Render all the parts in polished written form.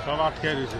সব আটকে দিয়েছে।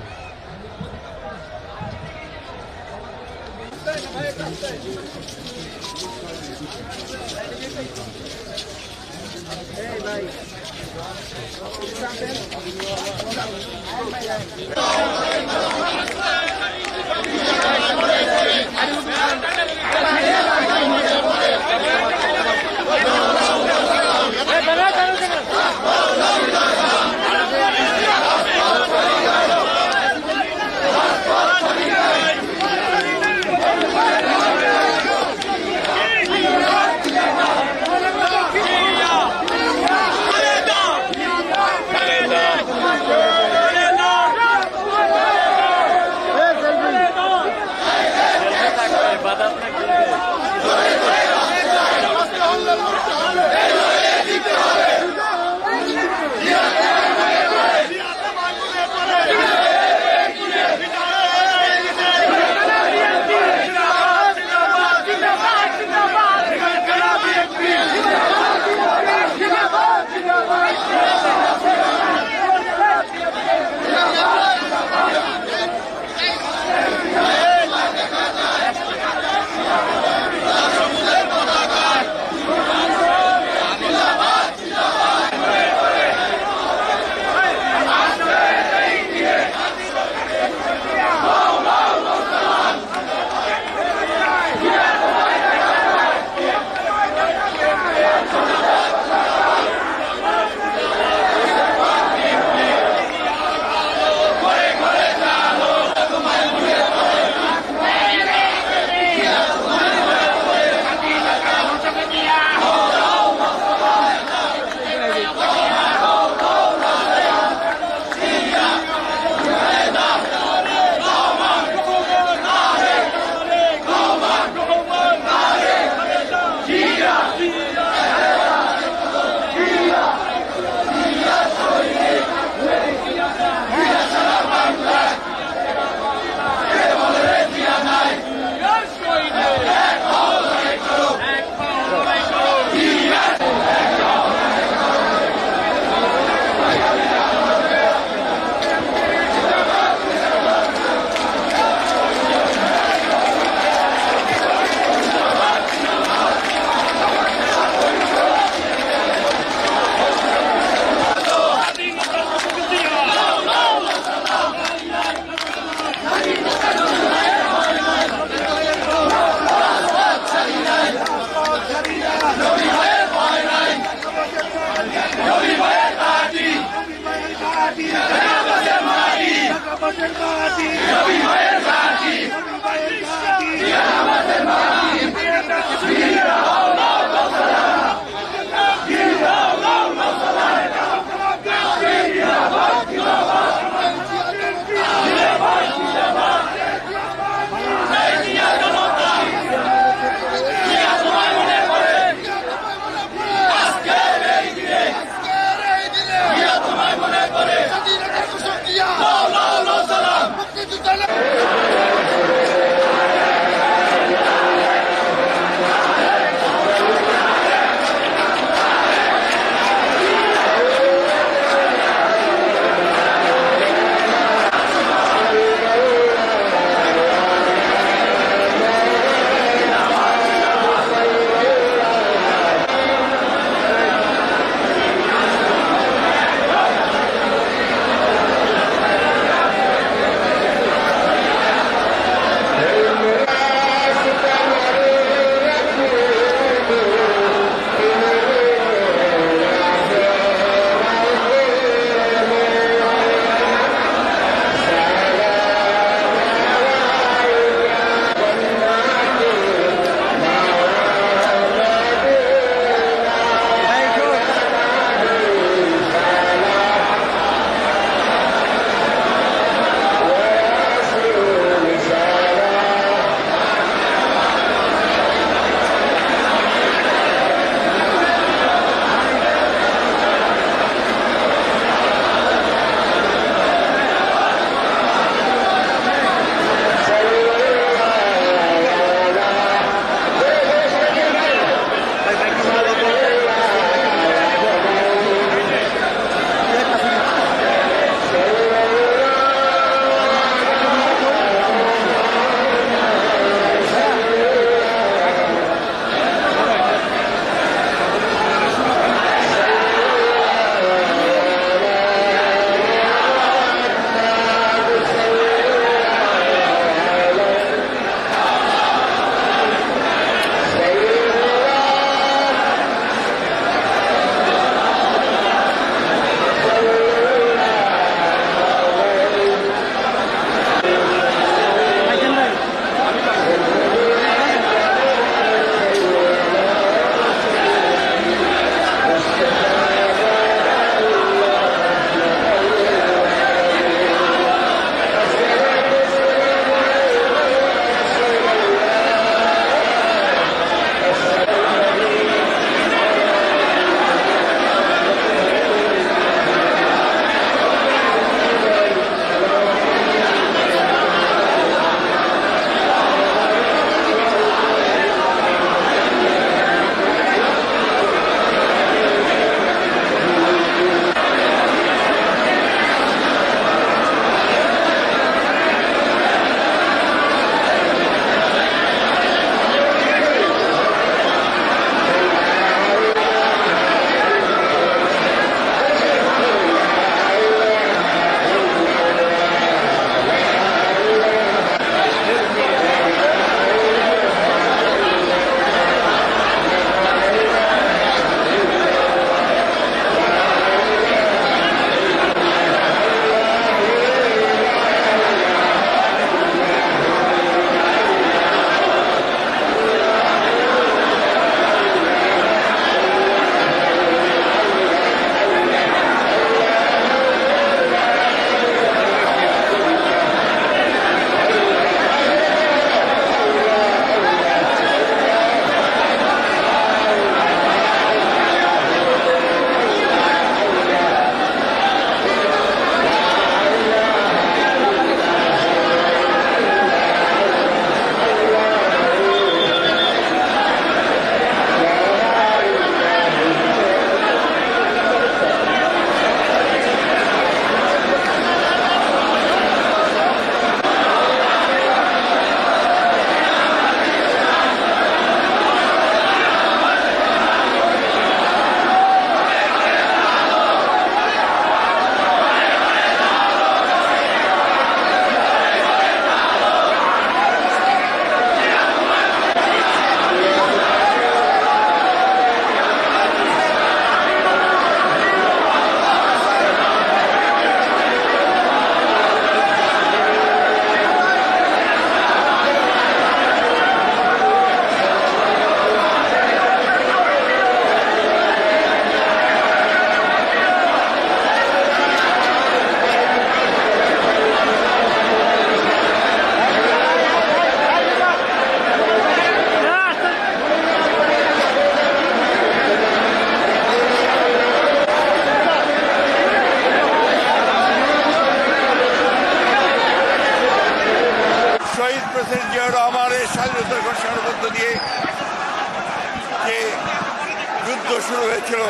শুরু হয়েছিল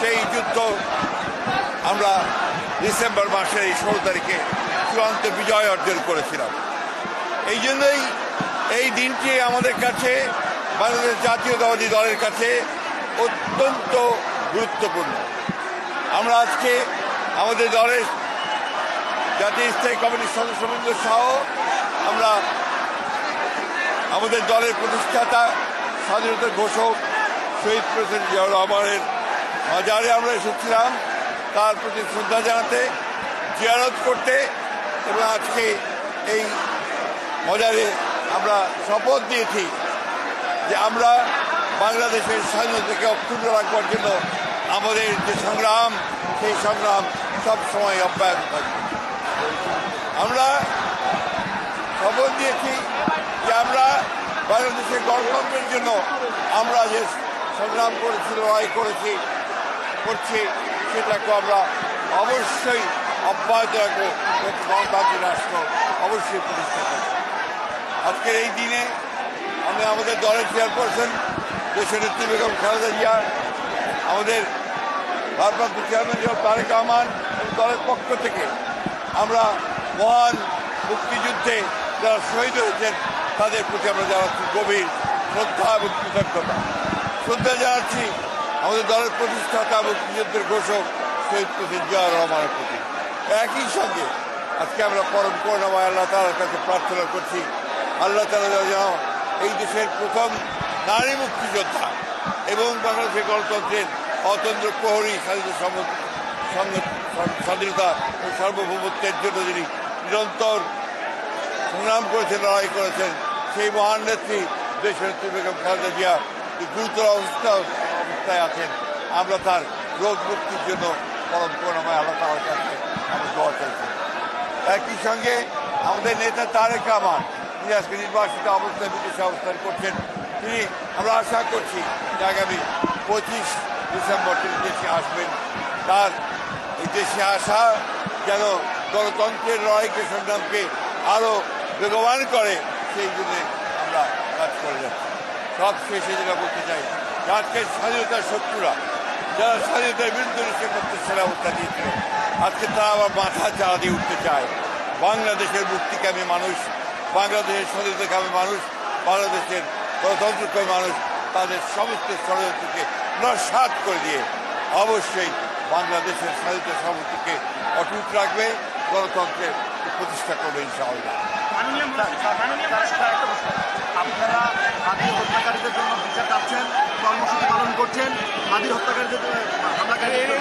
সেই যুদ্ধ আমরা ডিসেম্বর মাসের এই 16 তারিখে চূড়ান্ত বিজয় অর্জন করেছিলাম। এই জন্যই এই দিনটি আমাদের কাছে, বাংলাদেশ জাতীয়তাবাদী দলের কাছে অত্যন্ত গুরুত্বপূর্ণ। আমরা আজকে আমাদের দলের জাতীয় স্থায়ী কমিটির সদস্যবৃন্দ সহ আমরা আমাদের দলের প্রতিষ্ঠাতা স্বাধীনতার ঘোষক শহীদ প্রেসিডেন্ট জিয়াউর রহমানের মাজারে আমরা এসেছিলাম তার প্রতি শ্রদ্ধা জানাতে, জিয়ারত করতে, এবং আজকে এই মাজারে আমরা শপথ দিয়েছি যে আমরা বাংলাদেশের স্বাধীনতাকে অক্ষুণ্ণ রাখবার জন্য আমাদের যে সংগ্রাম, সেই সংগ্রাম সবসময় অব্যাহত থাকবে। আমরা শপথ দিয়েছি যে আমরা বাংলাদেশের গণতন্ত্রের জন্য আমরা যে সংগ্রাম করেছি, লড়াই করছি, সেটাকে আমরা অবশ্যই অব্যাহত রাখবো, গণতান্ত্রিক রাষ্ট্র অবশ্যই প্রতিষ্ঠা করব। আজকের এই দিনে আমি আমাদের দলের চেয়ারপারসন দেশনেত্রী বেগম খালেদা জিয়া, আমাদের ভারপ্রাপ্ত চেয়ারম্যান জনাব তারেক রহমান এবং দলের পক্ষ থেকে আমরা মহান মুক্তিযুদ্ধে যারা শহীদ হয়েছেন তাদের প্রতি আমরা জানাচ্ছি গভীর শ্রদ্ধা এবং কৃতজ্ঞতা। শ্রদ্ধা জানাচ্ছি আমাদের দলের প্রতিষ্ঠাতা মুক্তিযুদ্ধের ঘোষক শহীদ প্রেসিডেন্ট জিয়াউর রহমানের প্রতি। একই সঙ্গে আজকে আমরা পরম করুণাময় আল্লাহ তাআলার কাছে প্রার্থনা করছি, আল্লাহ তাআলা যেন এই দেশের প্রথম নারী মুক্তিযোদ্ধা এবং বাংলাদেশের গণতন্ত্রের অতন্ত্র প্রহরী স্বাধীনতা ও সার্বভৌমত্বের জন্য যিনি নিরন্তর সংগ্রাম করেছেন, লড়াই করেছেন, সেই মহান নেত্রী দেশনেত্রী বেগম খালেদা জিয়া গুরুতর অবস্থায় আছেন। আমরা তার রোগ মুক্তির জন্য পরম করুণাময় আল্লাহ তাআলার কাছে আমরা দোয়া চাইছি। একই সঙ্গে আমাদের নেতা তারেক রহমান, তিনি আজকে নির্বাসিত অবস্থায় বিদেশে অবস্থান করছেন। তিনি, আমরা আশা করছি যে আগামী 25 ডিসেম্বর তিনি দেশে আসবেন। তার এই দেশে আসা যেন গণতন্ত্রের লড়াইকে, সংগ্রামকে আরও বেগবান করে, সেই জন্যে আমরা কাজ করে যাচ্ছি। সব শেষে যেটা বলতে চাই, আজকের স্বাধীনতার শত্রুরা যারা স্বাধীনতার বিরুদ্ধে নিশ্চয় করতে সেরা অবস্থা দিয়েছিল, আজকে তারা আবার মাথা চাড়া দিয়ে উঠতে চায়। বাংলাদেশের মুক্তিকামী মানুষ, বাংলাদেশের স্বাধীনতাকামী মানুষ, বাংলাদেশের গণতন্ত্রকামী মানুষ তাদের সমস্ত ষড়যন্ত্রকে নস্যাৎ করে দিয়ে অবশ্যই বাংলাদেশের স্বাধীনতা সার্বভৌমত্বকে অটুট রাখবে, গণতন্ত্রের প্রতিষ্ঠা করবে ইনশাআল্লাহ। আপনারা হাদির হত্যাকারীদের জন্য বিচার চাচ্ছেন, কর্মসূচি পালন করছেন, হাদির হত্যাকারীদের হামলাকারীদের